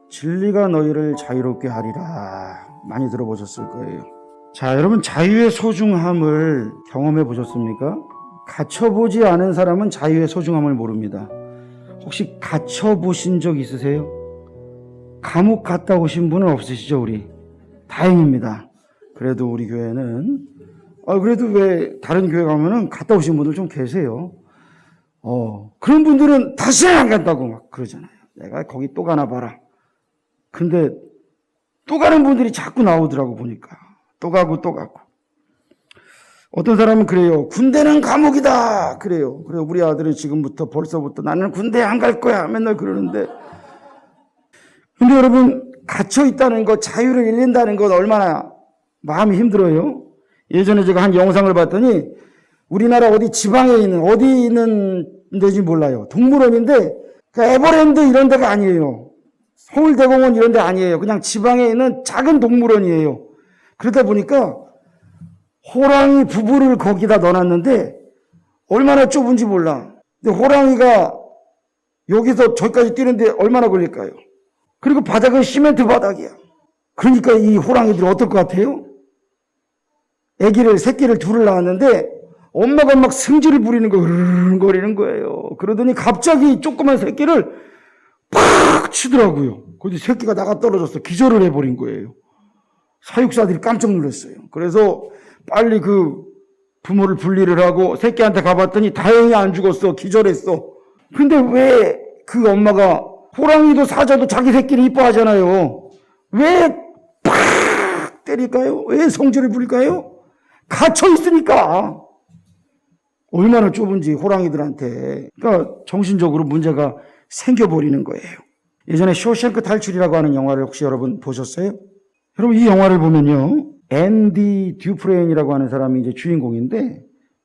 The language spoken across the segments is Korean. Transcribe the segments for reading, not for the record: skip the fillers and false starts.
진리가 너희를 자유롭게 하리라. 많이 들어보셨을 거예요. 자, 여러분, 자유의 소중함을 경험해 보셨습니까? 갇혀보지 않은 사람은 자유의 소중함을 모릅니다. 혹시 갇혀보신 적 있으세요? 감옥 갔다 오신 분은 없으시죠, 우리? 다행입니다. 그래도 우리 교회는, 그래도 왜 다른 교회 가면은 갔다 오신 분들 좀 계세요. 그런 분들은 다시 안 간다고 막 그러잖아요. 내가 거기 또 가나 봐라. 근데 또 가는 분들이 자꾸 나오더라고, 보니까. 또 가고 또 가고. 어떤 사람은 그래요. 군대는 감옥이다. 그래요. 그래, 우리 아들은 지금부터 벌써부터 나는 군대 안 갈 거야. 맨날 그러는데. 근데 여러분, 갇혀 있다는 것, 자유를 잃는다는 건 얼마나 마음이 힘들어요. 예전에 제가 한 영상을 봤더니 우리나라 어디 지방에 있는, 어디 있는 데인지 몰라요. 동물원인데, 에버랜드 이런 데가 아니에요. 서울대공원 이런 데 아니에요. 그냥 지방에 있는 작은 동물원이에요. 그러다 보니까 호랑이 부부를 거기다 넣어놨는데 얼마나 좁은지 몰라. 근데 호랑이가 여기서 저기까지 뛰는데 얼마나 걸릴까요? 그리고 바닥은 시멘트 바닥이야. 그러니까 이 호랑이들이 어떨 것 같아요? 새끼를 둘을 낳았는데 엄마가 막 승질을 부리는 거예요. 으르렁거리는 거예요. 그러더니 갑자기 조그만 새끼를 팍 치더라고요. 거기 새끼가 나가 떨어졌어. 기절을 해버린 거예요. 사육사들이 깜짝 놀랐어요. 그래서 빨리 그 부모를 분리를 하고 새끼한테 가봤더니 다행히 안 죽었어. 기절했어. 근데 왜 그 엄마가, 호랑이도 사자도 자기 새끼를 이뻐하잖아요. 왜 팍 때릴까요? 왜 성질을 부릴까요? 갇혀 있으니까. 얼마나 좁은지 호랑이들한테. 그러니까 정신적으로 문제가 생겨버리는 거예요. 예전에 쇼생크 탈출이라고 하는 영화를 혹시 여러분 보셨어요? 여러분, 이 영화를 보면요, 앤디 듀프레인이라고 하는 사람이 이제 주인공인데,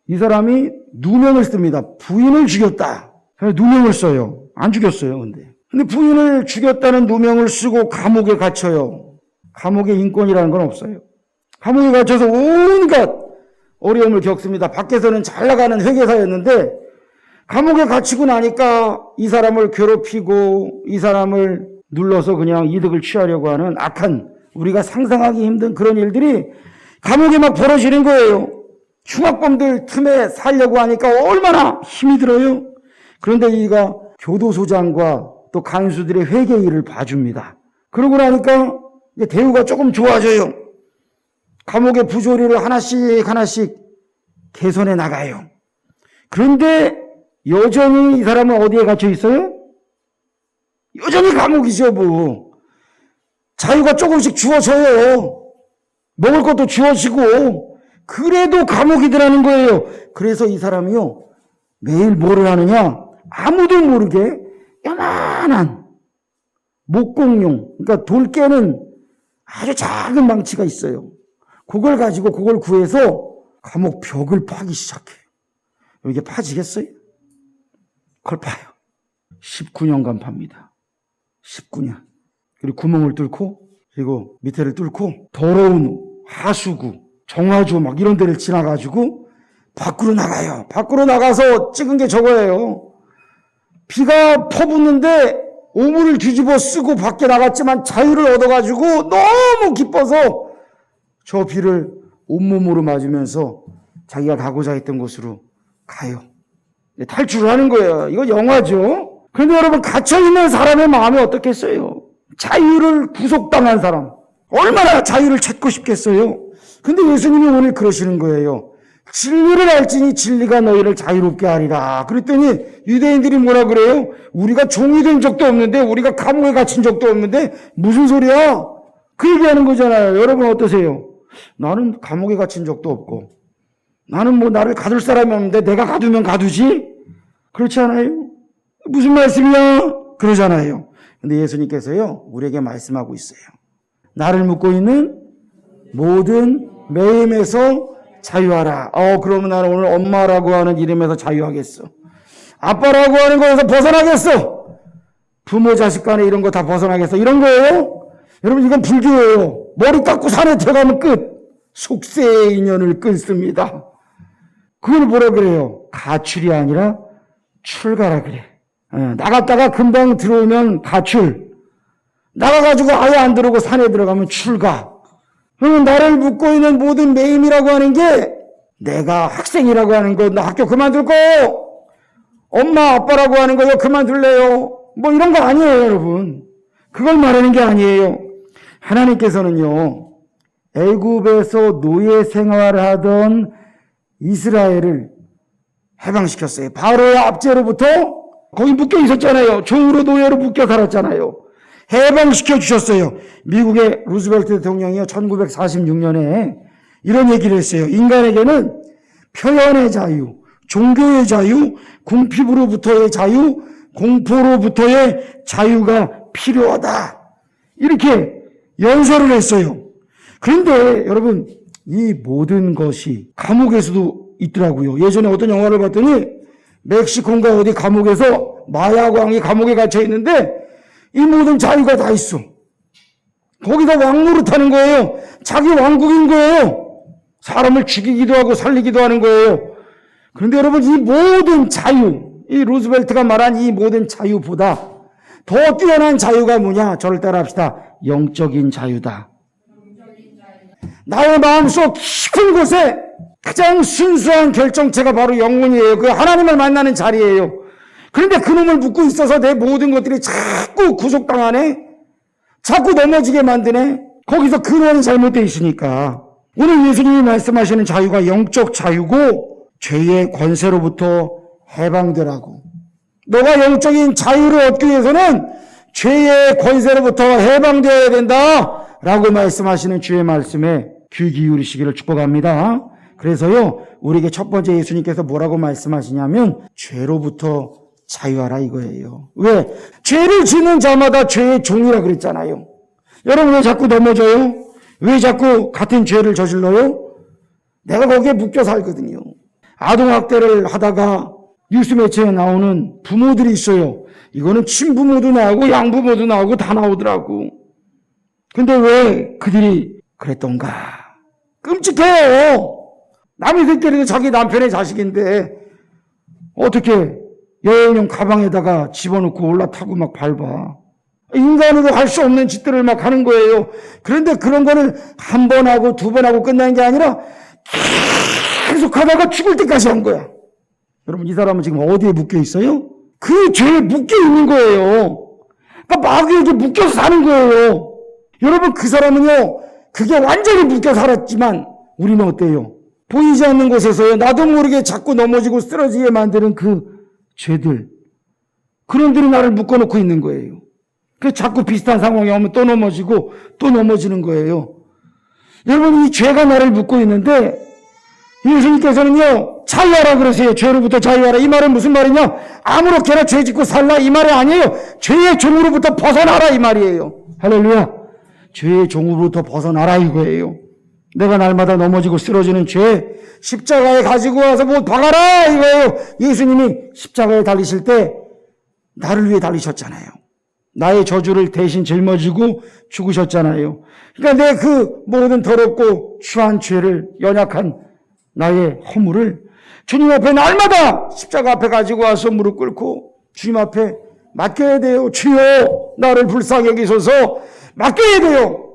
이 사람이 누명을 씁니다. 부인을 죽였다. 누명을 써요. 안 죽였어요, 근데 부인을 죽였다는 누명을 쓰고 감옥에 갇혀요. 감옥에 인권이라는 건 없어요. 감옥에 갇혀서 온갖 어려움을 겪습니다. 밖에서는 잘 나가는 회계사였는데 감옥에 갇히고 나니까 이 사람을 괴롭히고 이 사람을 눌러서 그냥 이득을 취하려고 하는 악한, 우리가 상상하기 힘든 그런 일들이 감옥에 막 벌어지는 거예요. 흉악범들 틈에 살려고 하니까 얼마나 힘이 들어요. 그런데 이가 교도소장과 또 간수들의 회계 일을 봐줍니다. 그러고 나니까 이제 대우가 조금 좋아져요. 감옥의 부조리를 하나씩 개선해 나가요. 그런데 여전히 이 사람은 어디에 갇혀 있어요? 여전히 감옥이죠, 뭐. 자유가 조금씩 주어져요. 먹을 것도 주어지고, 그래도 감옥이더라는 거예요. 그래서 이 사람이요, 매일 뭐를 하느냐? 아무도 모르게 요만한 목공용, 그러니까 돌 깨는 아주 작은 망치가 있어요. 그걸 가지고 그걸 구해서 감옥 벽을 파기 시작해요. 이게 파지겠어요? 그걸 파요. 19년간 팝니다. 19년. 그리고 구멍을 뚫고, 그리고 밑에를 뚫고 더러운 하수구, 정화조 막 이런 데를 지나가지고 밖으로 나가요. 밖으로 나가서 찍은 게 저거예요. 비가 퍼붓는데 오물을 뒤집어 쓰고 밖에 나갔지만 자유를 얻어가지고 너무 기뻐서 저 비를 온몸으로 맞으면서 자기가 가고자 했던 곳으로 가요. 탈출을 하는 거예요. 이거 영화죠. 그런데 여러분, 갇혀있는 사람의 마음이 어떻겠어요? 자유를 구속당한 사람, 얼마나 자유를 찾고 싶겠어요? 근데 예수님이 오늘 그러시는 거예요. 진리를 알지니 진리가 너희를 자유롭게 하리라. 그랬더니 유대인들이 뭐라 그래요? 우리가 종이 된 적도 없는데, 우리가 감옥에 갇힌 적도 없는데 무슨 소리야? 그 얘기하는 거잖아요. 여러분 어떠세요? 나는 감옥에 갇힌 적도 없고, 나는 뭐 나를 가둘 사람이 없는데 내가 가두면 가두지? 그렇지 않아요? 무슨 말씀이야? 그러잖아요. 근데 예수님께서요, 우리에게 말씀하고 있어요. 나를 묻고 있는 모든 매임에서 자유하라. 그러면 나는 오늘 엄마라고 하는 이름에서 자유하겠어. 아빠라고 하는 거에서 벗어나겠어. 부모 자식 간에 이런 거 다 벗어나겠어. 이런 거예요? 여러분, 이건 불교예요. 머리 깎고 산에 들어가면 끝. 속세의 인연을 끊습니다. 그걸 뭐라 그래요? 가출이 아니라 출가라 그래. 나갔다가 금방 들어오면 가출. 나가가지고 아예 안 들어오고 산에 들어가면 출가. 그러면 나를 묶고 있는 모든 매임이라고 하는 게 내가 학생이라고 하는 거, 나 학교 그만둘 거, 엄마 아빠라고 하는 거 이거 그만둘래요. 뭐 이런 거 아니에요, 여러분. 그걸 말하는 게 아니에요. 하나님께서는요, 애굽에서 노예 생활을 하던 이스라엘을 해방시켰어요. 바로의 압제로부터 거기 묶여 있었잖아요. 종으로 노예로 묶여 살았잖아요. 해방시켜 주셨어요. 미국의 루즈벨트 대통령이요 1946년에 이런 얘기를 했어요. 인간에게는 표현의 자유, 종교의 자유, 궁핍으로부터의 자유, 공포로부터의 자유가 필요하다. 이렇게 연설을 했어요. 그런데 여러분, 이 모든 것이 감옥에서도 있더라고요. 예전에 어떤 영화를 봤더니 멕시코인가 어디 감옥에서 마야광이 감옥에 갇혀 있는데 이 모든 자유가 다 있어. 거기다 왕노릇하는 거예요. 자기 왕국인 거예요. 사람을 죽이기도 하고 살리기도 하는 거예요. 그런데 여러분, 이 모든 자유, 이 루즈벨트가 말한 이 모든 자유보다 더 뛰어난 자유가 뭐냐? 저를 따라합시다. 영적인 자유다. 나의 마음속 깊은 곳에 가장 순수한 결정체가 바로 영혼이에요. 그 하나님을 만나는 자리예요. 그런데 그놈을 묶고 있어서 내 모든 것들이 자꾸 구속당하네? 자꾸 넘어지게 만드네? 거기서 근원이 잘못되어 있으니까. 오늘 예수님이 말씀하시는 자유가 영적 자유고 죄의 권세로부터 해방되라고. 너가 영적인 자유를 얻기 위해서는 죄의 권세로부터 해방되어야 된다 라고 말씀하시는 주의 말씀에 귀 기울이시기를 축복합니다. 그래서요, 우리에게 첫 번째 예수님께서 뭐라고 말씀하시냐면 죄로부터 자유하라 이거예요. 왜? 죄를 짓는 자마다 죄의 종이라 그랬잖아요. 여러분, 왜 자꾸 넘어져요? 왜 자꾸 같은 죄를 저질러요? 내가 거기에 묶여 살거든요. 아동학대를 하다가 뉴스 매체에 나오는 부모들이 있어요. 이거는 친부모도 나오고 양부모도 나오고 다 나오더라고. 근데 왜 그들이 그랬던가? 끔찍해요. 남의 새끼들이 자기 남편의 자식인데 어떻게 여행용 가방에다가 집어넣고 올라타고 막 밟아. 인간으로 할 수 없는 짓들을 막 하는 거예요. 그런데 그런 거를 한 번 하고 두 번 하고 끝나는 게 아니라 계속 하다가 죽을 때까지 한 거야. 여러분, 이 사람은 지금 어디에 묶여 있어요? 그 죄에 묶여 있는 거예요. 그러니까 마귀에게 묶여서 사는 거예요. 여러분, 그 사람은요, 그게 완전히 묶여 살았지만 우리는 어때요? 보이지 않는 곳에서요, 나도 모르게 자꾸 넘어지고 쓰러지게 만드는 그 죄들, 그놈들이 나를 묶어놓고 있는 거예요. 그래서 자꾸 비슷한 상황이 오면 또 넘어지고 또 넘어지는 거예요. 여러분, 이 죄가 나를 묶고 있는데 예수님께서는요, 자유하라 그러세요. 죄로부터 자유하라. 이 말은 무슨 말이냐? 아무렇게나 죄 짓고 살라 이 말이 아니에요. 죄의 종으로부터 벗어나라 이 말이에요. 할렐루야. 죄의 종으로부터 벗어나라 이거예요. 내가 날마다 넘어지고 쓰러지는 죄 십자가에 가지고 와서 못 박아라 이거예요. 예수님이 십자가에 달리실 때 나를 위해 달리셨잖아요. 나의 저주를 대신 짊어지고 죽으셨잖아요. 그러니까 내 그 모든 더럽고 추한 죄를, 연약한 나의 허물을 주님 앞에 날마다 십자가 앞에 가지고 와서 무릎 꿇고 주님 앞에 맡겨야 돼요. 주여 나를 불쌍히 여기소서. 맡겨야 돼요.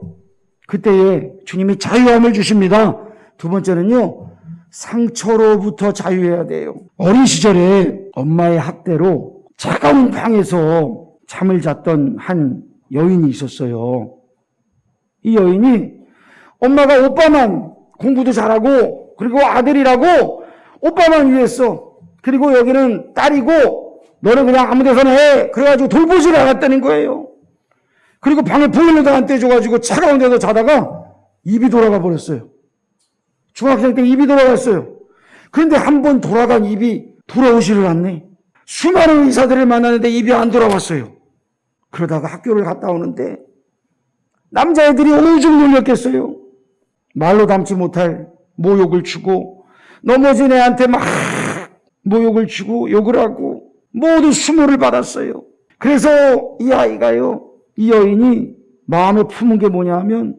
그때에 주님이 자유함을 주십니다. 두 번째는요, 상처로부터 자유해야 돼요. 어린 시절에 엄마의 학대로 차가운 방에서 잠을 잤던 한 여인이 있었어요. 이 여인이 엄마가 오빠만 공부도 잘하고 그리고 아들이라고 오빠만 위했어. 그리고 여기는 딸이고 너는 그냥 아무 데서나 해. 그래가지고 돌보지를 않았다는 거예요. 그리고 방에 보일러도 안 떼줘가지고 차가운 데서 자다가 입이 돌아가 버렸어요. 중학생 때 입이 돌아갔어요. 그런데 한 번 돌아간 입이 돌아오지를 않네. 수많은 의사들을 만나는데 입이 안 돌아왔어요. 그러다가 학교를 갔다 오는데 남자애들이 오죽 놀렸겠어요. 말로 담지 못할 모욕을 주고 넘어진 애한테 막 모욕을 주고 욕을 하고 모두 수모를 받았어요. 그래서 이 아이가요, 이 여인이 마음에 품은 게 뭐냐 하면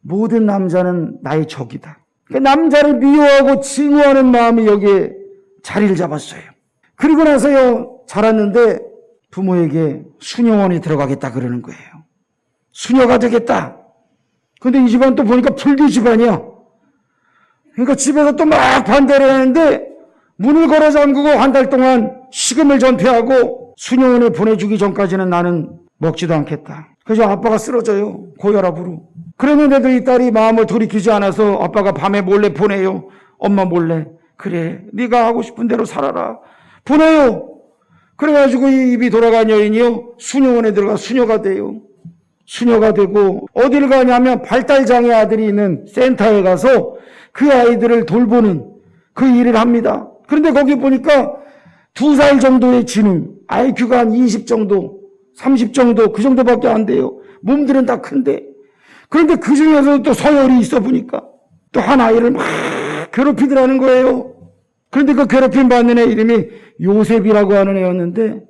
모든 남자는 나의 적이다. 그 남자를 미워하고 증오하는 마음이 여기에 자리를 잡았어요. 그리고 나서요, 자랐는데 부모에게 수녀원에 들어가겠다 그러는 거예요. 수녀가 되겠다. 근데 이 집안 또 보니까 불교 집안이야. 그러니까 집에서 또 막 반대를 하는데 문을 걸어 잠그고 한 달 동안 식음을 전폐하고 수녀원에 보내주기 전까지는 나는 먹지도 않겠다. 그래서 아빠가 쓰러져요. 고혈압으로. 그랬는데도 이 딸이 마음을 돌이키지 않아서 아빠가 밤에 몰래 보내요. 엄마 몰래. 그래, 네가 하고 싶은 대로 살아라. 보내요. 그래가지고 이 입이 돌아간 여인이요, 수녀원에 들어가 수녀가 돼요. 수녀가 되고 어디를 가냐면 발달장애 아들이 있는 센터에 가서 그 아이들을 돌보는 그 일을 합니다. 그런데 거기 보니까 2살 정도의 지능, IQ가 한 20 정도, 30 정도, 그 정도밖에 안 돼요. 몸들은 다 큰데. 그런데 그 중에서도 또 서열이 있어 보니까 또 한 아이를 막 괴롭히더라는 거예요. 그런데 그 괴롭힘 받는 애 이름이 요셉이라고 하는 애였는데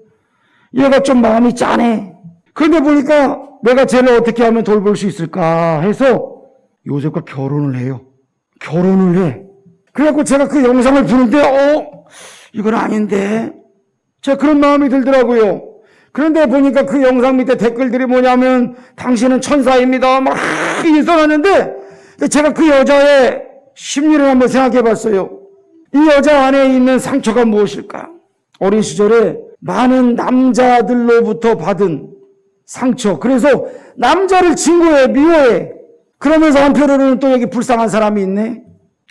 얘가 좀 마음이 짠해. 그런데 보니까 내가 쟤를 어떻게 하면 돌볼 수 있을까 해서 요셉과 결혼을 해요. 결혼을 해. 그래갖고 제가 그 영상을 보는데 이건 아닌데 제가 그런 마음이 들더라고요. 그런데 보니까 그 영상 밑에 댓글들이 뭐냐면 당신은 천사입니다 막 써놨는데 제가 그 여자의 심리를 한번 생각해 봤어요. 이 여자 안에 있는 상처가 무엇일까? 어린 시절에 많은 남자들로부터 받은 상처. 그래서 남자를 친구해, 미워해. 그러면서 한편으로는 또 여기 불쌍한 사람이 있네.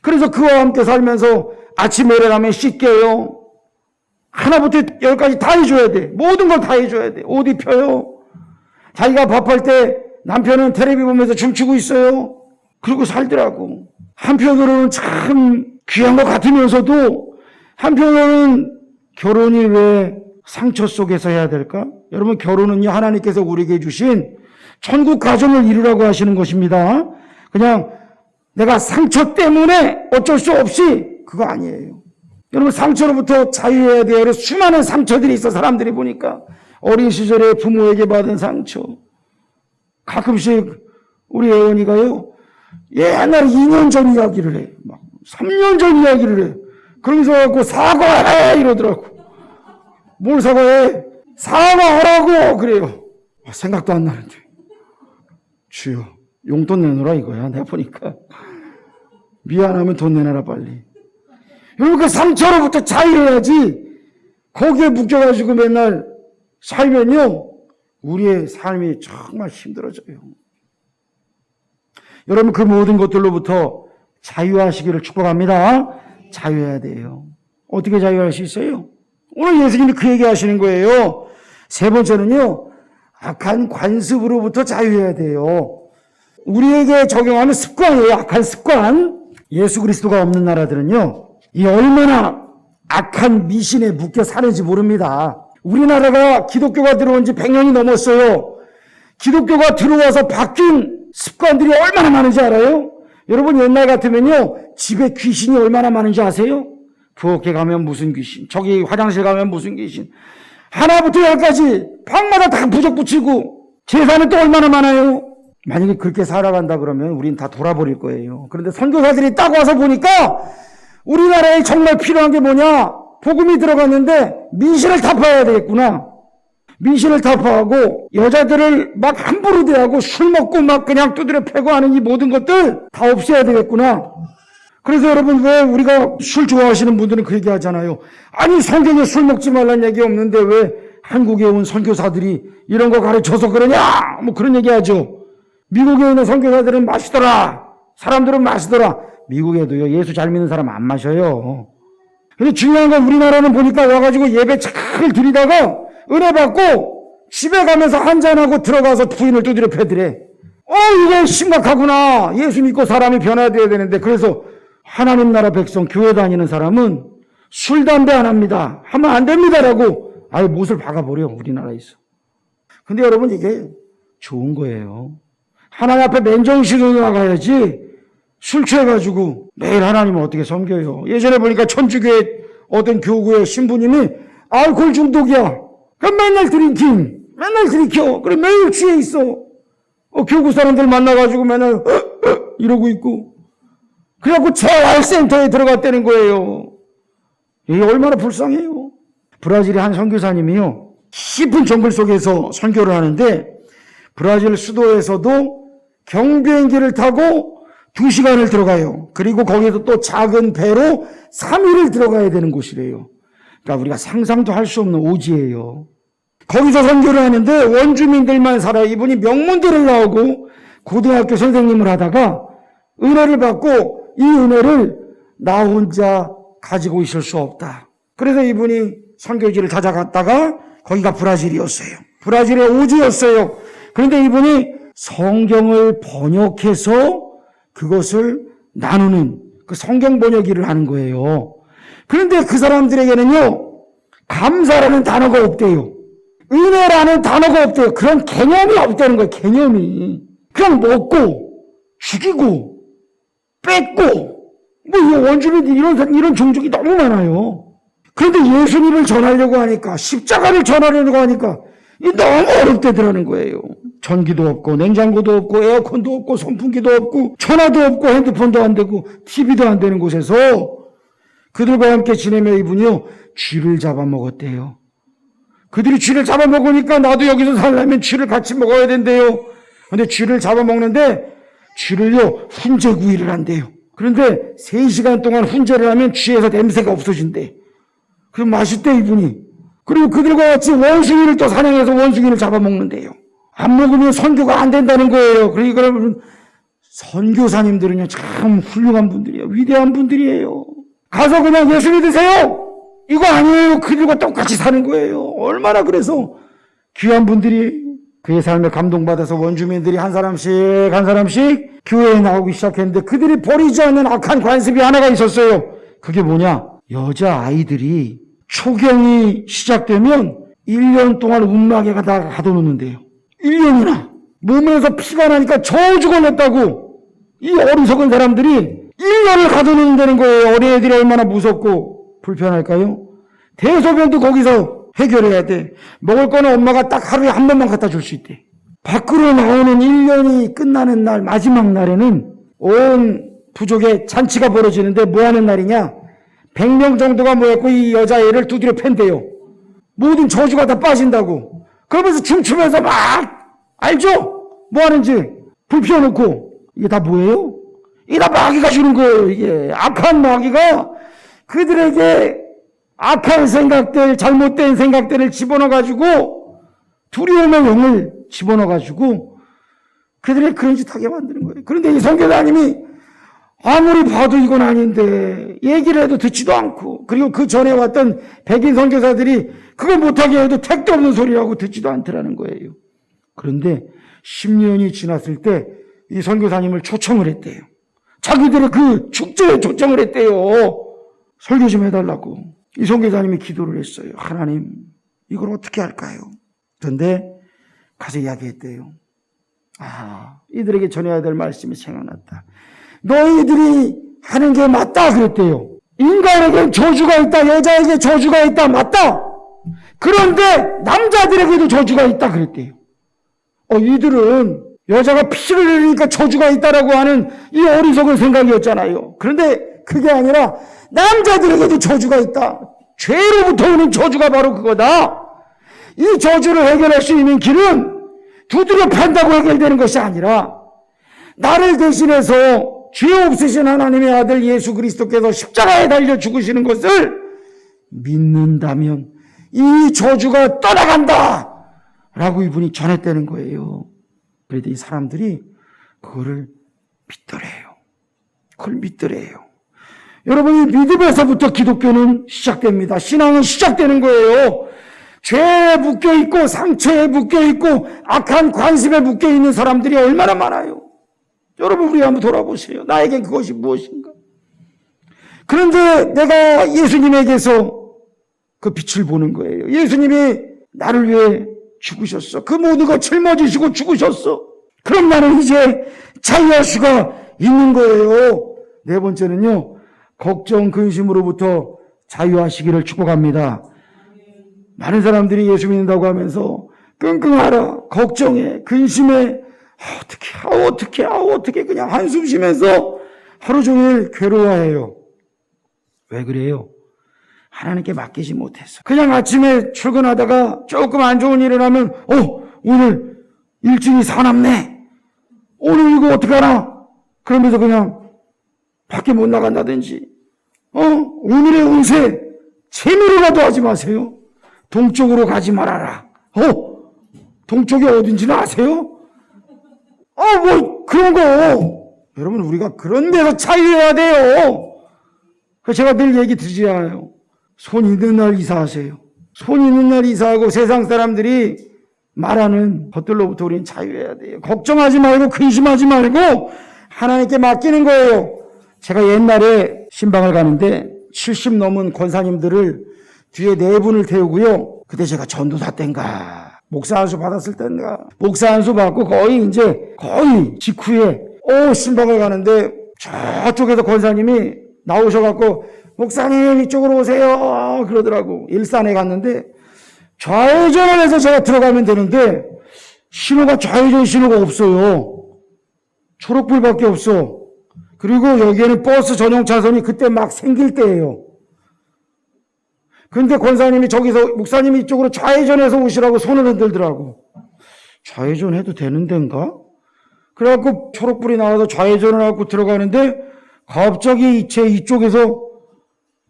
그래서 그와 함께 살면서 아침에 일어나면 씻겨요. 하나부터 10까지 다 해줘야 돼. 모든 걸 다 해줘야 돼. 옷 입혀요. 자기가 밥할 때 남편은 텔레비 보면서 춤추고 있어요. 그러고 살더라고. 한편으로는 참 귀한 것 같으면서도 한편으로는 결혼이 왜 상처 속에서 해야 될까? 여러분, 결혼은요, 하나님께서 우리에게 주신 천국 가정을 이루라고 하시는 것입니다. 그냥 내가 상처 때문에 어쩔 수 없이 그거 아니에요. 여러분, 상처로부터 자유해야 돼요. 그래서 수많은 상처들이 있어. 사람들이 보니까 어린 시절에 부모에게 받은 상처. 가끔씩 우리 애원이가요, 옛날 2년 전 이야기를 해. 막 3년 전 이야기를 해. 그러면서 갖고 사과해 이러더라고. 뭘 사과해? 사과하라고 그래요. 생각도 안 나는데. 주여, 용돈 내놓으라 이거야. 내가 보니까 미안하면 돈 내놔라 빨리. 여러분, 그 상처로부터 자유해야지. 거기에 묶여가지고 맨날 살면요, 우리의 삶이 정말 힘들어져요. 여러분, 그 모든 것들로부터 자유하시기를 축복합니다. 자유해야 돼요. 어떻게 자유할 수 있어요? 오늘 예수님이 그 얘기 하시는 거예요. 세 번째는요, 악한 관습으로부터 자유해야 돼요. 우리에게 적용하는 습관이에요. 악한 습관. 예수 그리스도가 없는 나라들은요, 이 얼마나 악한 미신에 묶여 사는지 모릅니다. 우리나라가 기독교가 들어온 지 100년이 넘었어요. 기독교가 들어와서 바뀐 습관들이 얼마나 많은지 알아요? 여러분, 옛날 같으면요, 집에 귀신이 얼마나 많은지 아세요? 부엌에 가면 무슨 귀신, 저기 화장실 가면 무슨 귀신, 하나부터 10까지 방마다 다 부적 붙이고, 재산은 또 얼마나 많아요? 만약에 그렇게 살아간다 그러면 우린 다 돌아버릴 거예요. 그런데 선교사들이 딱 와서 보니까 우리나라에 정말 필요한 게 뭐냐? 복음이 들어갔는데 민심을 타파해야 되겠구나. 민심을 타파하고 여자들을 막 함부로 대하고 술 먹고 막 그냥 두드려 패고 하는 이 모든 것들 다 없애야 되겠구나. 그래서 여러분, 왜 우리가 술 좋아하시는 분들은 그 얘기 하잖아요. 아니, 성경에 술 먹지 말라는 얘기 없는데 왜 한국에 온 선교사들이 이런 거 가르쳐서 그러냐? 뭐 그런 얘기 하죠. 미국에 있는 선교사들은 마시더라. 사람들은 마시더라. 미국에도요, 예수 잘 믿는 사람 안 마셔요. 근데 중요한 건 우리나라는 보니까 와가지고 예배 잘 드리다가 은혜 받고 집에 가면서 한잔하고 들어가서 부인을 두드려 패드래. 이게 심각하구나. 예수 믿고 사람이 변화되어야 되는데. 그래서 하나님 나라 백성, 교회 다니는 사람은 술, 담배 안 합니다. 하면 안 됩니다라고 아예 못을 박아버려, 우리나라에서. 근데 여러분, 이게 좋은 거예요. 하나님 앞에 맨정신으로 나가야지 술 취해가지고 매일 하나님을 어떻게 섬겨요. 예전에 보니까 천주교의 어떤 교구의 신부님이 알코올 중독이야. 그럼 맨날 들이켜. 그래 매일 취해 있어. 교구 사람들 만나가지고 맨날 이러고 있고. 그래갖고 재활센터에 들어갔다는 거예요. 이게 얼마나 불쌍해요. 브라질의 한 선교사님이요, 깊은 정글 속에서 선교를 하는데 브라질 수도에서도 경비행기를 타고 2시간을 들어가요. 그리고 거기서 또 작은 배로 3일을 들어가야 되는 곳이래요. 그러니까 우리가 상상도 할 수 없는 오지예요. 거기서 선교를 하는데 원주민들만 살아요. 이분이 명문대를 나오고 고등학교 선생님을 하다가 은혜를 받고 이 은혜를 나 혼자 가지고 있을 수 없다. 그래서 이분이 선교지를 찾아갔다가 거기가 브라질이었어요. 브라질의 오지였어요. 그런데 이분이 성경을 번역해서 그것을 나누는 그 성경 번역 일을 하는 거예요. 그런데 그 사람들에게는요, 감사라는 단어가 없대요. 은혜라는 단어가 없대요. 그런 개념이 없다는 거예요, 개념이. 그냥 먹고, 죽이고, 뺏고, 이 원주민들이 이런 종족이 너무 많아요. 그런데 예수님을 전하려고 하니까, 십자가를 전하려고 하니까, 너무 어렵대더라는 거예요. 전기도 없고, 냉장고도 없고, 에어컨도 없고, 선풍기도 없고, 전화도 없고, 핸드폰도 안 되고, TV도 안 되는 곳에서 그들과 함께 지내며 이분이요, 쥐를 잡아먹었대요. 그들이 쥐를 잡아먹으니까 나도 여기서 살려면 쥐를 같이 먹어야 된대요. 근데 쥐를 잡아먹는데 쥐를요, 훈제구이를 한대요. 그런데 3시간 동안 훈제를 하면 쥐에서 냄새가 없어진대. 그럼 맛있대, 이분이. 그리고 그들과 같이 원숭이를 또 사냥해서 원숭이를 잡아먹는데요. 안 먹으면 선교가 안 된다는 거예요. 그러니까 여러분, 선교사님들은요, 참 훌륭한 분들이에요. 위대한 분들이에요. 가서 그냥 예수 믿으세요! 이거 아니에요. 그들과 똑같이 사는 거예요. 얼마나 그래서 귀한 분들이 그의 삶에 감동받아서 원주민들이 한 사람씩 교회에 나오기 시작했는데 그들이 버리지 않는 악한 관습이 하나가 있었어요. 그게 뭐냐? 여자아이들이 초경이 시작되면 1년 동안 움마개가 다 가둬놓는데요. 1년이나. 몸에서 피가 나니까 저주가 냈다고. 이 어리석은 사람들이 1년을 가둬놓는다는 거예요. 어린애들이 얼마나 무섭고 불편할까요? 대소변도 거기서 해결해야 돼. 먹을 거는 엄마가 딱 하루에 한 번만 갖다 줄 수 있대. 밖으로 나오는 1년이 끝나는 날, 마지막 날에는 온 부족의 잔치가 벌어지는데 뭐 하는 날이냐? 100명 정도가 모였고 이 여자애를 두드려 팬대요. 모든 저주가 다 빠진다고. 그러면서 춤추면서 막, 알죠? 뭐 하는지. 불 피워놓고. 이게 다 뭐예요? 이게 다 마귀가 주는 거예요, 이게. 악한 마귀가 그들에게 악한 생각들, 잘못된 생각들을 집어넣어가지고, 두려움의 영을 집어넣어가지고, 그들의 그런 짓 하게 만드는 거예요. 그런데 이 선교사님이 아무리 봐도 이건 아닌데, 얘기를 해도 듣지도 않고, 그리고 그 전에 왔던 백인 선교사들이 그걸 못하게 해도 택도 없는 소리라고 듣지도 않더라는 거예요. 그런데 10년이 지났을 때 이 선교사님을 초청을 했대요. 자기들의 그 축제에 초청을 했대요. 설교 좀 해달라고. 이 선교사님이 기도를 했어요. 하나님, 이걸 어떻게 할까요? 그런데 가서 이야기했대요. 이들에게 전해야 될 말씀이 생각났다. 너희들이 하는 게 맞다 그랬대요. 인간에게 저주가 있다. 여자에게 저주가 있다. 맞다. 그런데 남자들에게도 저주가 있다 그랬대요. 이들은 여자가 피를 흘리니까 저주가 있다라고 하는 이 어리석은 생각이었잖아요. 그런데 그게 아니라 남자들에게도 저주가 있다. 죄로부터 오는 저주가 바로 그거다. 이 저주를 해결할 수 있는 길은 두드려 팬다고 해결되는 것이 아니라 나를 대신해서 죄 없으신 하나님의 아들 예수 그리스도께서 십자가에 달려 죽으시는 것을 믿는다면 이 저주가 떠나간다 라고 이분이 전했다는 거예요. 그래도 이 사람들이 그거를 믿더래요. 그걸 믿더래요. 여러분, 이 믿음에서부터 기독교는 시작됩니다. 신앙은 시작되는 거예요. 죄에 묶여있고 상처에 묶여있고 악한 관습에 묶여있는 사람들이 얼마나 많아요. 여러분, 우리 한번 돌아보세요. 나에게 그것이 무엇인가? 그런데 내가 예수님에게서 그 빛을 보는 거예요. 예수님이 나를 위해 죽으셨어. 그 모든 거 짊어지시고 죽으셨어. 그럼 나는 이제 자유할 수가 있는 거예요. 네 번째는요, 걱정, 근심으로부터 자유하시기를 축복합니다. 많은 사람들이 예수 믿는다고 하면서 끙끙하라, 걱정해, 근심해, 어떻게 그냥 한숨 쉬면서 하루 종일 괴로워해요. 왜 그래요? 하나님께 맡기지 못해서. 그냥 아침에 출근하다가 조금 안 좋은 일을 하면 오늘 일진이 사납네. 오늘 이거 어떡하나? 그러면서 그냥 밖에 못 나간다든지, 오늘의 운세 재미로라도 하지 마세요. 동쪽으로 가지 말아라. 동쪽이 어딘지는 아세요? 뭐 그런 거. 여러분, 우리가 그런 데서 차이해야 돼요. 제가 늘 얘기 드리잖아요. 손 있는 날 이사하세요. 손 있는 날 이사하고 세상 사람들이 말하는 것들로부터 우리는 자유해야 돼요. 걱정하지 말고 근심하지 말고 하나님께 맡기는 거예요. 제가 옛날에 신방을 가는데 70 넘은 권사님들을 뒤에 4분을 태우고요. 그때 제가 전도사 땐가 목사 안수 받았을 땐가 목사 안수 받고 거의 직후에 신방을 가는데 저쪽에서 권사님이 나오셔갖고 목사님 이쪽으로 오세요 그러더라고. 일산에 갔는데 좌회전을 해서 제가 들어가면 되는데 신호가 좌회전 신호가 없어요. 초록불밖에 없어. 그리고 여기에는 버스 전용 차선이 그때 막 생길 때예요. 근데 권사님이 저기서 목사님이 이쪽으로 좌회전해서 오시라고 손을 흔들더라고. 좌회전 해도 되는 데인가? 그래갖고 초록불이 나와서 좌회전을 하고 들어가는데 갑자기 제 이쪽에서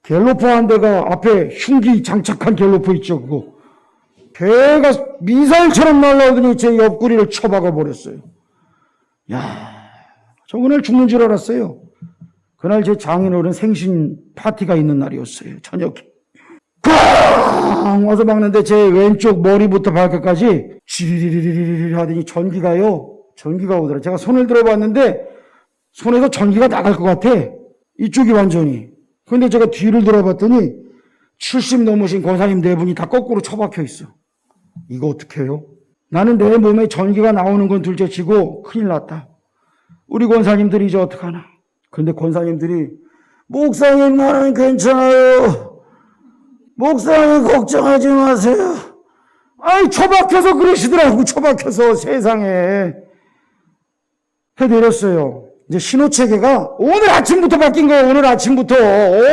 갤로퍼 한 대가 앞에 흉기 장착한 갤로퍼 있죠, 그거. 걔가 미사일처럼 날라오더니 제 옆구리를 쳐박아 버렸어요. 저 그날 죽는 줄 알았어요. 그날 제 장인어른 생신 파티가 있는 날이었어요, 저녁에. 꽝! 와서 막는데 제 왼쪽 머리부터 발끝까지 지리리리리리 하더니 전기가 오더라. 제가 손을 들어봤는데 손에서 전기가 나갈 것 같아. 이쪽이 완전히. 근데 제가 뒤를 돌아봤더니 70 넘으신 권사님 4분이 다 거꾸로 처박혀 있어. 이거 어떻게 해요? 나는 내 몸에 전기가 나오는 건 둘째치고 큰일 났다. 우리 권사님들이 이제 어떡하나. 근데 권사님들이 목사님 나는 괜찮아요. 목사님 걱정하지 마세요. 처박혀서 그러시더라고. 처박혀서 세상에. 해드렸어요. 이제 신호체계가 오늘 아침부터 바뀐 거예요. 오늘 아침부터.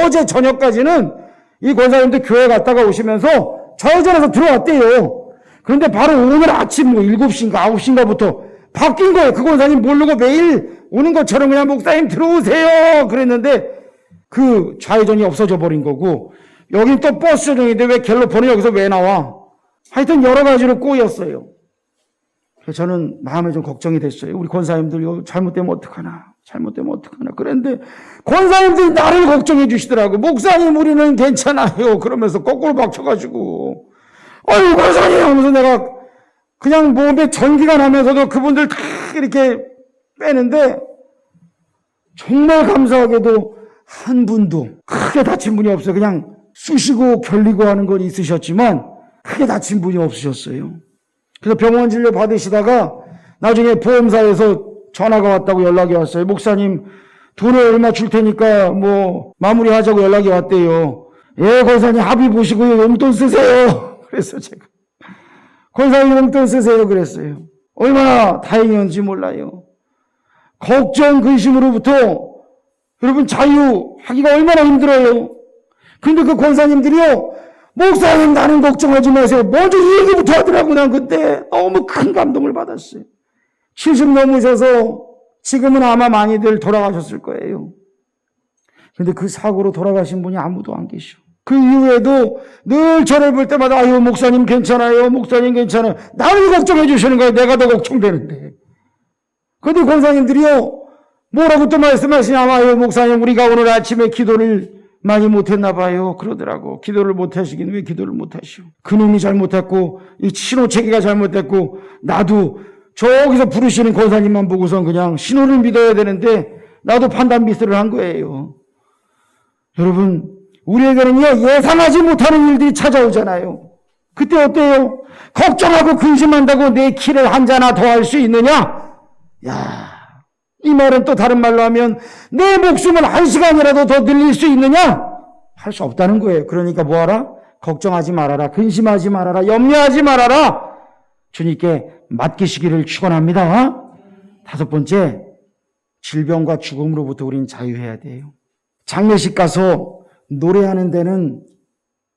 어제 저녁까지는 이 권사님들 교회 갔다가 오시면서 좌회전해서 들어왔대요. 그런데 바로 오늘 아침 7시인가 9시인가부터 바뀐 거예요. 그 권사님 모르고 매일 오는 것처럼 그냥 목사님 들어오세요 그랬는데 그 좌회전이 없어져 버린 거고, 여긴 또 버스 전용인데 왜 갤로퍼는 여기서 왜 나와? 하여튼 여러 가지로 꼬였어요. 그래서 저는 마음에 좀 걱정이 됐어요. 우리 권사님들 이거 잘못되면 어떡하나. 그런데 권사님들이 나를 걱정해 주시더라고. 목사님 우리는 괜찮아요. 그러면서 거꾸로 박혀가지고 권사님 하면서 내가 그냥 몸에 전기가 나면서도 그분들 다 이렇게 빼는데 정말 감사하게도 한 분도 크게 다친 분이 없어요. 그냥 쑤시고 결리고 하는 건 있으셨지만 크게 다친 분이 없으셨어요. 그래서 병원 진료 받으시다가 나중에 보험사에서 전화가 왔다고 연락이 왔어요. 목사님 돈을 얼마 줄 테니까 마무리하자고 연락이 왔대요. 예, 권사님 합의 보시고요. 용돈 쓰세요. 그래서 제가 권사님 용돈 쓰세요 그랬어요. 얼마나 다행이었는지 몰라요. 걱정 근심으로부터 여러분 자유하기가 얼마나 힘들어요. 근데 그 권사님들이요, 목사님 나는 걱정하지 마세요. 먼저 이 얘기부터 하더라고. 난 그때 너무 큰 감동을 받았어요. 70 넘으셔서 지금은 아마 많이들 돌아가셨을 거예요. 근데 그 사고로 돌아가신 분이 아무도 안 계셔. 그 이후에도 늘 저를 볼 때마다 목사님 괜찮아요. 목사님 괜찮아요. 나를 걱정해 주시는 거예요. 내가 더 걱정되는데. 근데 권사님들이요, 뭐라고 또 말씀하시냐. 목사님 우리가 오늘 아침에 기도를 많이 못했나 봐요. 그러더라고. 기도를 못하시긴 왜 기도를 못하시오. 그놈이 잘못했고 이 신호체계가 잘못됐고 나도 저기서 부르시는 권사님만 보고선 그냥 신호를 믿어야 되는데 나도 판단 미스를 한 거예요. 여러분 우리에게는요 예상하지 못하는 일들이 찾아오잖아요. 그때 어때요? 걱정하고 근심한다고 내 키를 한 자나 더 할 수 있느냐? 이 말은 또 다른 말로 하면 내 목숨을 1시간이라도 더 늘릴 수 있느냐? 할 수 없다는 거예요. 그러니까 뭐하라? 걱정하지 말아라. 근심하지 말아라. 염려하지 말아라. 주님께 맡기시기를 축원합니다. 5번째, 질병과 죽음으로부터 우리는 자유해야 돼요. 장례식 가서 노래하는 데는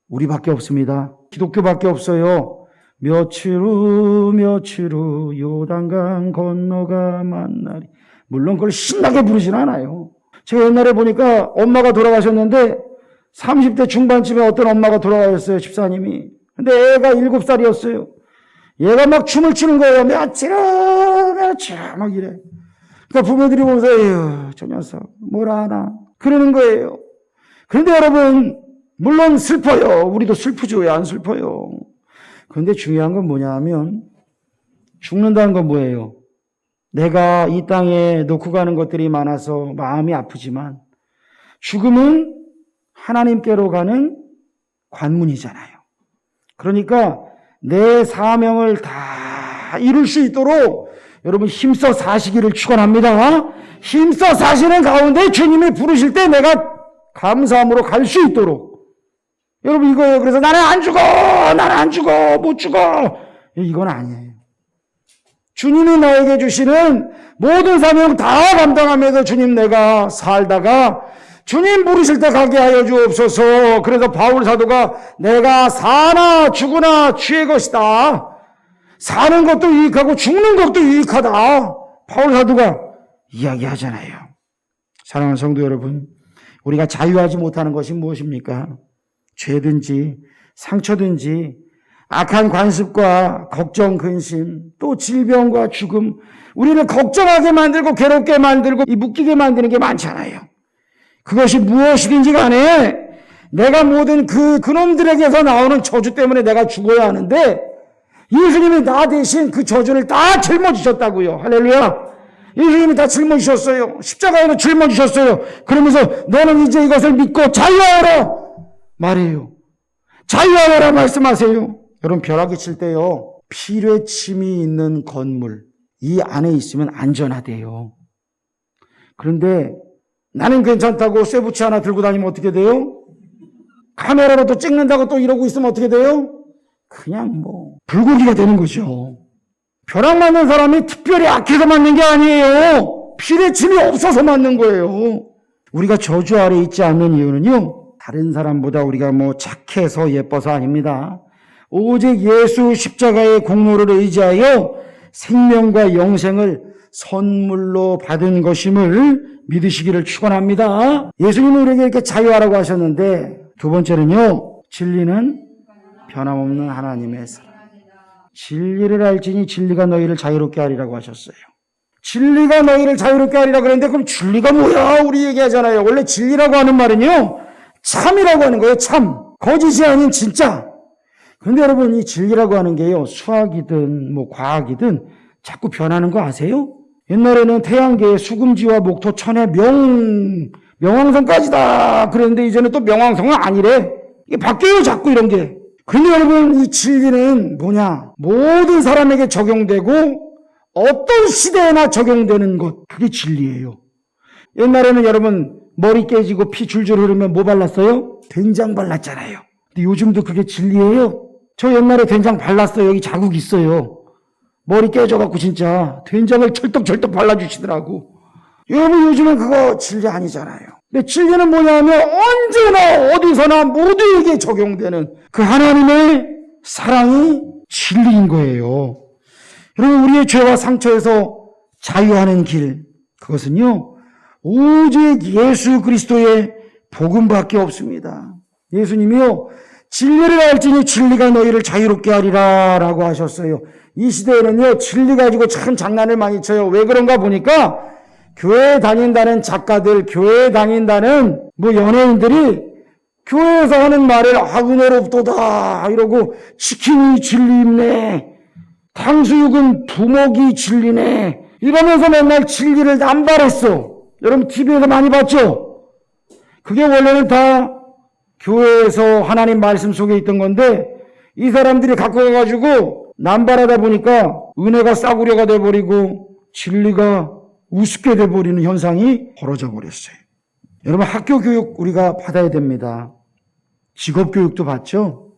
우리밖에 없습니다. 기독교밖에 없어요. 며칠 후 요단강 건너가 만나리. 물론 그걸 신나게 부르진 않아요. 제가 옛날에 보니까 엄마가 돌아가셨는데 30대 중반쯤에 어떤 엄마가 돌아가셨어요. 집사님이. 근데 애가 7살이었어요. 얘가 막 춤을 추는 거예요. 며칠 막 이래. 그러니까 부모들이 보면서 에휴 저 녀석 뭐라 하나 그러는 거예요. 그런데 여러분 물론 슬퍼요. 우리도 슬프죠. 왜 안 슬퍼요? 그런데 중요한 건 뭐냐 하면 죽는다는 건 뭐예요? 내가 이 땅에 놓고 가는 것들이 많아서 마음이 아프지만 죽음은 하나님께로 가는 관문이잖아요. 그러니까 내 사명을 다 이룰 수 있도록 여러분 힘써 사시기를 축원합니다. 힘써 사시는 가운데 주님이 부르실 때 내가 감사함으로 갈 수 있도록. 여러분 이거예요. 그래서 나는 안 죽어, 못 죽어. 이건 아니에요. 주님이 나에게 주시는 모든 사명 다 감당하면서 주님 내가 살다가 주님 부르실 때 가게 하여 주옵소서. 그래서 바울 사도가 내가 사나 죽으나 주의 것이다. 사는 것도 유익하고 죽는 것도 유익하다. 바울 사도가 이야기하잖아요. 사랑하는 성도 여러분, 우리가 자유하지 못하는 것이 무엇입니까? 죄든지 상처든지 악한 관습과 걱정, 근심, 또 질병과 죽음, 우리를 걱정하게 만들고 괴롭게 만들고 묶이게 만드는 게 많잖아요. 그것이 무엇이든지 간에 내가 모든 그놈들에게서 나오는 저주 때문에 내가 죽어야 하는데 예수님이 나 대신 그 저주를 다 짊어지셨다고요. 할렐루야. 예수님이 다 짊어지셨어요. 십자가에도 짊어지셨어요. 그러면서 너는 이제 이것을 믿고 자유하라 말해요. 자유하라 말씀하세요. 여러분 벼락이 칠 때요. 피뢰침이 있는 건물 이 안에 있으면 안전하대요. 그런데 나는 괜찮다고 쇠붙이 하나 들고 다니면 어떻게 돼요? 카메라로 또 찍는다고 또 이러고 있으면 어떻게 돼요? 그냥 불고기가 되는 거죠. 벼락 맞는 사람이 특별히 악해서 맞는 게 아니에요. 피뢰침이 없어서 맞는 거예요. 우리가 저주 아래 있지 않는 이유는요. 다른 사람보다 우리가 착해서 예뻐서 아닙니다. 오직 예수 십자가의 공로를 의지하여 생명과 영생을 선물로 받은 것임을 믿으시기를 축원합니다. 예수님은 우리에게 이렇게 자유하라고 하셨는데 두 번째는요. 진리는 변함없는 하나님의 사랑. 진리를 알지니 진리가 너희를 자유롭게 하리라고 하셨어요. 진리가 너희를 자유롭게 하리라 그랬는데 그럼 진리가 뭐야? 우리 얘기하잖아요. 원래 진리라고 하는 말은요. 참이라고 하는 거예요. 참. 거짓이 아닌 진짜. 그런데 여러분 이 진리라고 하는 게요. 수학이든 과학이든 자꾸 변하는 거 아세요? 옛날에는 태양계에 수금지와 목토, 천해, 명왕성까지다. 그랬는데 이제는 또 명왕성은 아니래. 이게 바뀌어요. 자꾸 이런 게. 그런데 여러분 이 진리는 뭐냐? 모든 사람에게 적용되고 어떤 시대에나 적용되는 것. 그게 진리예요. 옛날에는 여러분 머리 깨지고 피 줄줄 흐르면 뭐 발랐어요? 된장 발랐잖아요. 근데 요즘도 그게 진리예요. 저 옛날에 된장 발랐어요. 여기 자국 있어요. 머리 깨져갖고 진짜 된장을 철떡철떡 발라주시더라고. 여러분 요즘은 그거 진리 아니잖아요. 근데 진리는 뭐냐면 언제나 어디서나 모두에게 적용되는 그 하나님의 사랑이 진리인 거예요. 여러분 우리의 죄와 상처에서 자유하는 길, 그것은요 오직 예수 그리스도의 복음밖에 없습니다. 예수님이요 진리를 알지니 진리가 너희를 자유롭게 하리라 라고 하셨어요. 이 시대에는요 진리 가지고 참 장난을 많이 쳐요. 왜 그런가 보니까 교회에 다닌다는 작가들, 교회에 다닌다는 연예인들이 교회에서 하는 말을 은혜롭도다 이러고 치킨이 진리입네, 탕수육은 부먹이 진리네 이러면서 맨날 진리를 남발했어. 여러분 TV에서 많이 봤죠? 그게 원래는 다 교회에서 하나님 말씀 속에 있던 건데 이 사람들이 갖고 가가지고 남발하다 보니까 은혜가 싸구려가 돼버리고 진리가 우습게 돼버리는 현상이 벌어져 버렸어요. 여러분 학교 교육 우리가 받아야 됩니다. 직업 교육도 받죠?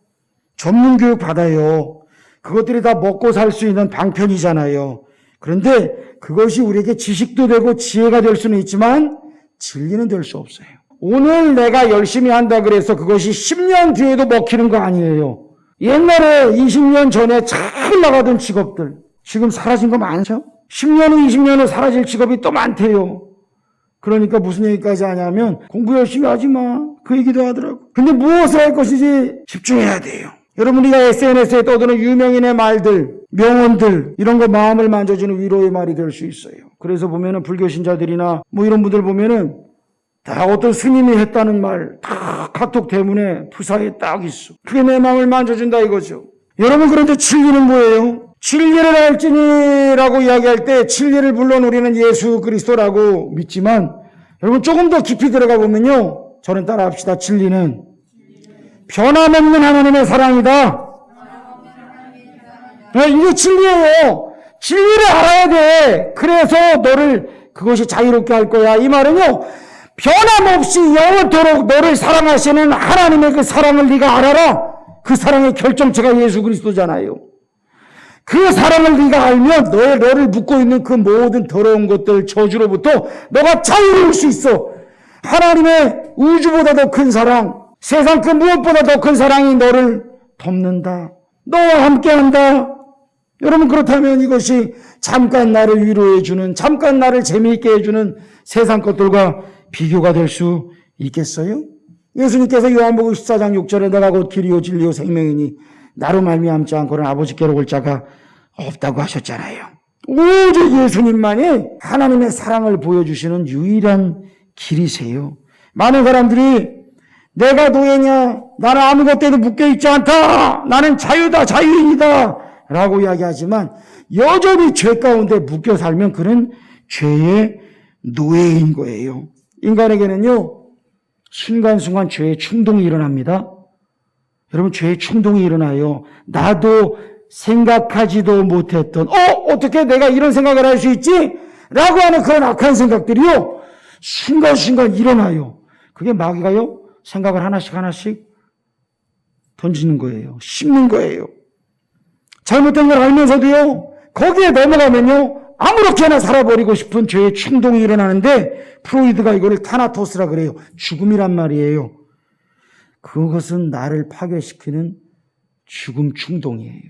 전문 교육 받아요. 그것들이 다 먹고 살 수 있는 방편이잖아요. 그런데 그것이 우리에게 지식도 되고 지혜가 될 수는 있지만 진리는 될 수 없어요. 오늘 내가 열심히 한다 그래서 그것이 10년 뒤에도 먹히는 거 아니에요. 옛날에 20년 전에 잘 나가던 직업들 지금 사라진 거 많죠? 10년 후 20년 후 사라질 직업이 또 많대요. 그러니까 무슨 얘기까지 하냐면 공부 열심히 하지 마. 그 얘기도 하더라고. 근데 무엇을 할 것이지 집중해야 돼요. 여러분 우리가 SNS에 떠드는 유명인의 말들, 명언들 이런 거 마음을 만져주는 위로의 말이 될 수 있어요. 그래서 보면은 불교 신자들이나 뭐 이런 분들 보면은 다 어떤 스님이 했다는 말 다 카톡 대문에 부사에 딱 있어. 그게 내 마음을 만져준다 이거죠. 여러분 그런데 진리는 뭐예요? 진리를 알지니라고 이야기할 때 진리를 물론 우리는 예수 그리스도라고 믿지만 여러분 조금 더 깊이 들어가 보면요. 저는 따라합시다. 진리는 변함없는 하나님의 사랑이다. 이게 진리예요. 진리를 알아야 돼. 그래서 너를 그것이 자유롭게 할 거야. 이 말은요. 변함없이 영원토록 너를 사랑하시는 하나님의 그 사랑을 네가 알아라. 그 사랑의 결정체가 예수 그리스도잖아요. 그 사랑을 네가 알면 너를 묶고 있는 그 모든 더러운 것들 저주로부터 너가 자유로울 수 있어. 하나님의 우주보다 더 큰 사랑, 세상 그 무엇보다 더 큰 사랑이 너를 덮는다. 너와 함께한다. 여러분 그렇다면 이것이 잠깐 나를 위로해주는, 잠깐 나를 재미있게 해주는 세상 것들과 비교가 될 수 있겠어요? 예수님께서 요한복음 14장 6절에 내가 곧 길이요 진리요 생명이니 나로 말미암지 않고는 아버지께로 올 자가 없다고 하셨잖아요. 오직 예수님만이 하나님의 사랑을 보여주시는 유일한 길이세요. 많은 사람들이 내가 노예냐? 나는 아무것도 묶여있지 않다. 나는 자유다, 자유인이다 라고 이야기하지만 여전히 죄 가운데 묶여 살면 그는 죄의 노예인 거예요. 인간에게는요 순간순간 죄의 충동이 일어납니다. 여러분 죄의 충동이 일어나요. 나도 생각하지도 못했던 어떻게 내가 이런 생각을 할 수 있지? 라고 하는 그런 악한 생각들이요 순간순간 일어나요. 그게 마귀가요 생각을 하나씩 던지는 거예요. 심는 거예요. 잘못된 걸 알면서도요 거기에 넘어가면요 아무렇게나 살아버리고 싶은 죄의 충동이 일어나는데 프로이드가 이거를 타나토스라 그래요. 죽음이란 말이에요. 그것은 나를 파괴시키는 죽음 충동이에요.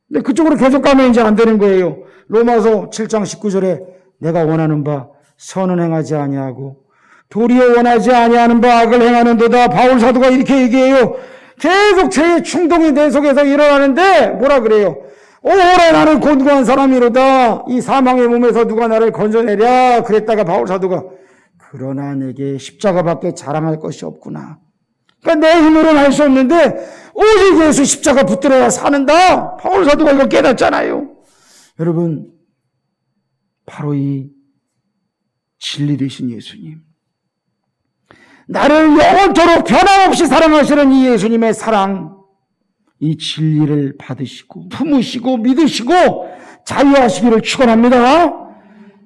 근데 그쪽으로 계속 가면 이제 안 되는 거예요. 로마서 7장 19절에 내가 원하는 바 선은 행하지 아니하고 도리어 원하지 아니하는 바 악을 행하는도다. 바울 사도가 이렇게 얘기해요. 계속 죄의 충동이 내 속에서 일어나는데 뭐라 그래요? 오래 나는 곤고한 사람이로다. 이 사망의 몸에서 누가 나를 건져내랴. 그랬다가 바울 사도가 그러나 내게 십자가밖에 자랑할 것이 없구나. 그러니까 내 힘으로는 할 수 없는데 오직 예수 십자가 붙들어야 사는다. 바울 사도가 이거 깨닫잖아요. 여러분 바로 이 진리 되신 예수님, 나를 영원토록 변함없이 사랑하시는 이 예수님의 사랑, 이 진리를 받으시고 품으시고 믿으시고 자유하시기를 축원합니다.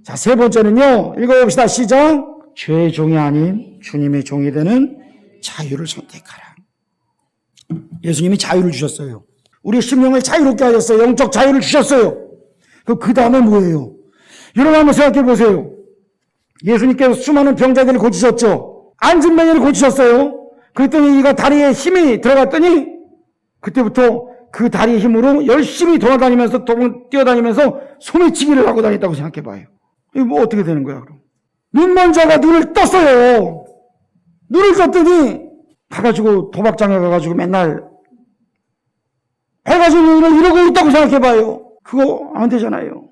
자, 세 번째는요. 읽어봅시다. 시작. 죄의 종이 아닌 주님의 종이 되는 자유를 선택하라. 예수님이 자유를 주셨어요. 우리 심령을 자유롭게 하셨어요. 영적 자유를 주셨어요. 그 다음에 뭐예요? 여러분 한번 생각해 보세요. 예수님께서 수많은 병자들을 고치셨죠. 안진뱅이를 고치셨어요. 그랬더니 이가 다리에 힘이 들어갔더니 그때부터 그 다리의 힘으로 열심히 돌아다니면서 뛰어다니면서 소매치기를 하고 다녔다고 생각해 봐요. 이거 뭐 어떻게 되는 거야 그럼? 눈먼 자가 눈을 떴어요. 눈을 떴더니 가가지고 도박장에 가가지고 맨날 해가지고 이러고 있다고 생각해 봐요. 그거 안 되잖아요.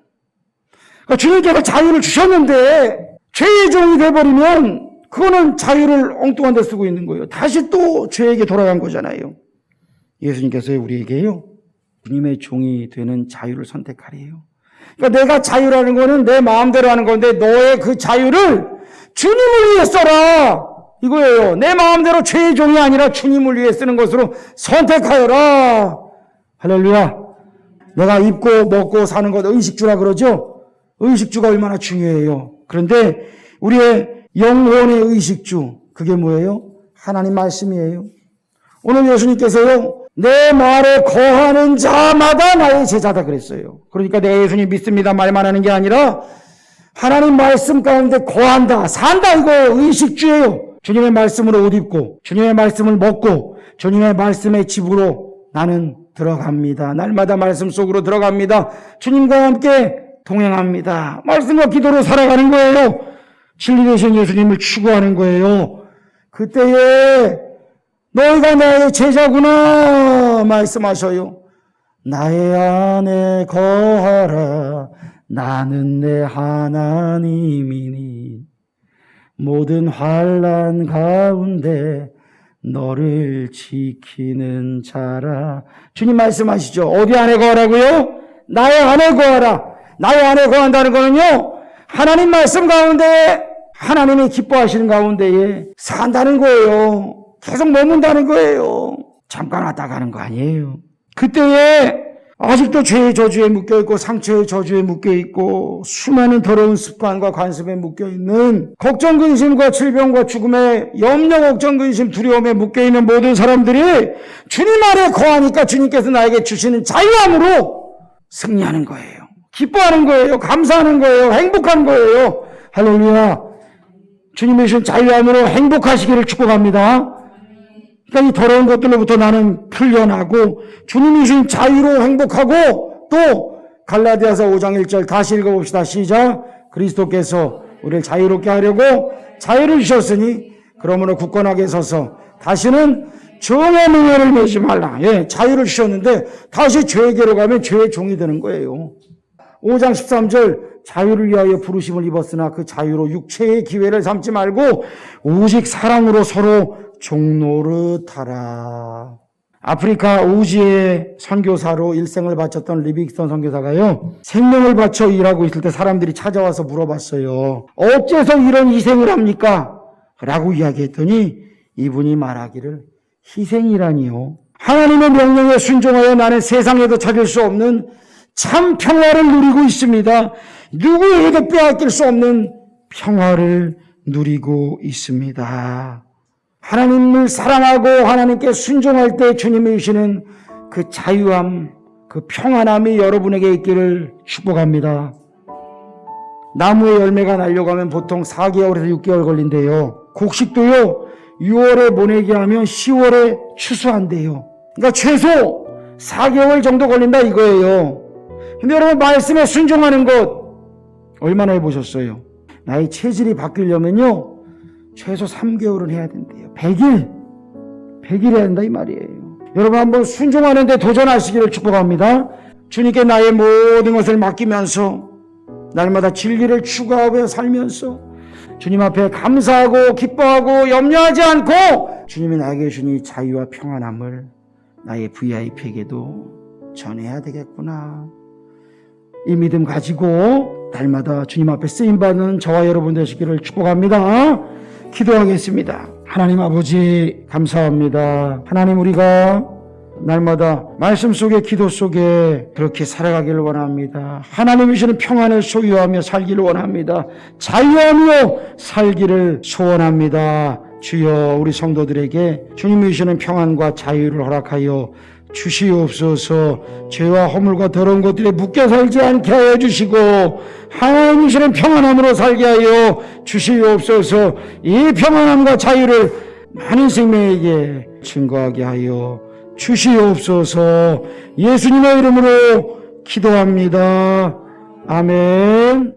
그러니까 주님께서 자유를 주셨는데 죄의 종이 돼버리면 그거는 자유를 엉뚱한 데 쓰고 있는 거예요. 다시 또 죄에게 돌아간 거잖아요. 예수님께서 우리에게요 주님의 종이 되는 자유를 선택하래요. 그러니까 내가 자유라는 거는 내 마음대로 하는 건데 너의 그 자유를 주님을 위해 써라 이거예요. 내 마음대로 죄의 종이 아니라 주님을 위해 쓰는 것으로 선택하여라. 할렐루야. 내가 입고 먹고 사는 것 의식주라 그러죠. 의식주가 얼마나 중요해요. 그런데 우리의 영혼의 의식주 그게 뭐예요? 하나님 말씀이에요. 오늘 예수님께서요 내 말에 거하는 자마다 나의 제자다 그랬어요. 그러니까 내가 예수님 믿습니다 말만 하는 게 아니라 하나님 말씀 가운데 거한다, 산다, 이거 의식주예요. 주님의 말씀으로 옷 입고 주님의 말씀을 먹고 주님의 말씀의 집으로 나는 들어갑니다. 날마다 말씀 속으로 들어갑니다. 주님과 함께 동행합니다. 말씀과 기도로 살아가는 거예요. 진리 되신 예수님을 추구하는 거예요. 그때에 너희가 나의 제자구나 말씀하셔요. 나의 안에 거하라. 나는 내 하나님이니 모든 환난 가운데 너를 지키는 자라. 주님 말씀하시죠. 어디 안에 거하라고요? 나의 안에 거하라. 나의 안에 거한다는 거는요, 하나님 말씀 가운데, 하나님이 기뻐하시는 가운데에 산다는 거예요. 계속 머문다는 거예요. 잠깐 왔다 가는 거 아니에요. 그때에 아직도 죄의 저주에 묶여있고 상처의 저주에 묶여있고 수많은 더러운 습관과 관습에 묶여있는 걱정, 근심과 질병과 죽음에 염려, 걱정, 근심, 두려움에 묶여있는 모든 사람들이 주님 안에 거하니까 주님께서 나에게 주시는 자유함으로 승리하는 거예요. 기뻐하는 거예요. 감사하는 거예요. 행복한 거예요. 할렐루야. 주님이 주신 자유함으로 행복하시기를 축복합니다. 그러니까 이 더러운 것들로부터 나는 풀려나고 주님이 주신 자유로 행복하고 또 갈라디아서 5장 1절 다시 읽어봅시다. 시작. 그리스도께서 우리를 자유롭게 하려고 자유를 주셨으니 그러므로 굳건하게 서서 다시는 종의 명예를 매지 말라. 예, 자유를 주셨는데 다시 죄에게로 가면 죄의 종이 되는 거예요. 5장 13절 자유를 위하여 부르심을 입었으나 그 자유로 육체의 기회를 삼지 말고 오직 사랑으로 서로 종노릇하라. 아프리카 우지의 선교사로 일생을 바쳤던 리빅스턴 선교사가요, 생명을 바쳐 일하고 있을 때 사람들이 찾아와서 물어봤어요. 어째서 이런 희생을 합니까? 라고 이야기했더니 이분이 말하기를 희생이라니요, 하나님의 명령에 순종하여 나는 세상에도 찾을 수 없는 참 평화를 누리고 있습니다. 누구에게도 빼앗길 수 없는 평화를 누리고 있습니다. 하나님을 사랑하고 하나님께 순종할 때 주님이 주시는 그 자유함, 그 평안함이 여러분에게 있기를 축복합니다. 나무의 열매가 날려가면 보통 4개월에서 6개월 걸린대요. 곡식도요, 6월에 모내기 하면 10월에 추수한대요. 그러니까 최소 4개월 정도 걸린다 이거예요. 근데 여러분, 말씀에 순종하는 것 얼마나 해보셨어요? 나의 체질이 바뀌려면요, 최소 3개월은 해야 된대요. 100일 해야 된다 이 말이에요. 여러분, 한번 순종하는 데 도전하시기를 축복합니다. 주님께 나의 모든 것을 맡기면서 날마다 진리를 추구하며 살면서 주님 앞에 감사하고 기뻐하고 염려하지 않고 주님이 나에게 주니 자유와 평안함을 나의 VIP에게도 전해야 되겠구나. 이 믿음 가지고 날마다 주님 앞에 쓰임받는 저와 여러분 되시기를 축복합니다. 기도하겠습니다. 하나님 아버지, 감사합니다. 하나님, 우리가 날마다 말씀 속에, 기도 속에 그렇게 살아가기를 원합니다. 하나님이 주시는 평안을 소유하며 살기를 원합니다. 자유하며 살기를 소원합니다. 주여, 우리 성도들에게 주님이 주시는 평안과 자유를 허락하여 주시옵소서. 죄와 허물과 더러운 것들에 묶여 살지 않게 하여 주시고 하나님이 주시는 평안함으로 살게 하여 주시옵소서. 이 평안함과 자유를 많은 생명에게 증거하게 하여 주시옵소서. 예수님의 이름으로 기도합니다. 아멘.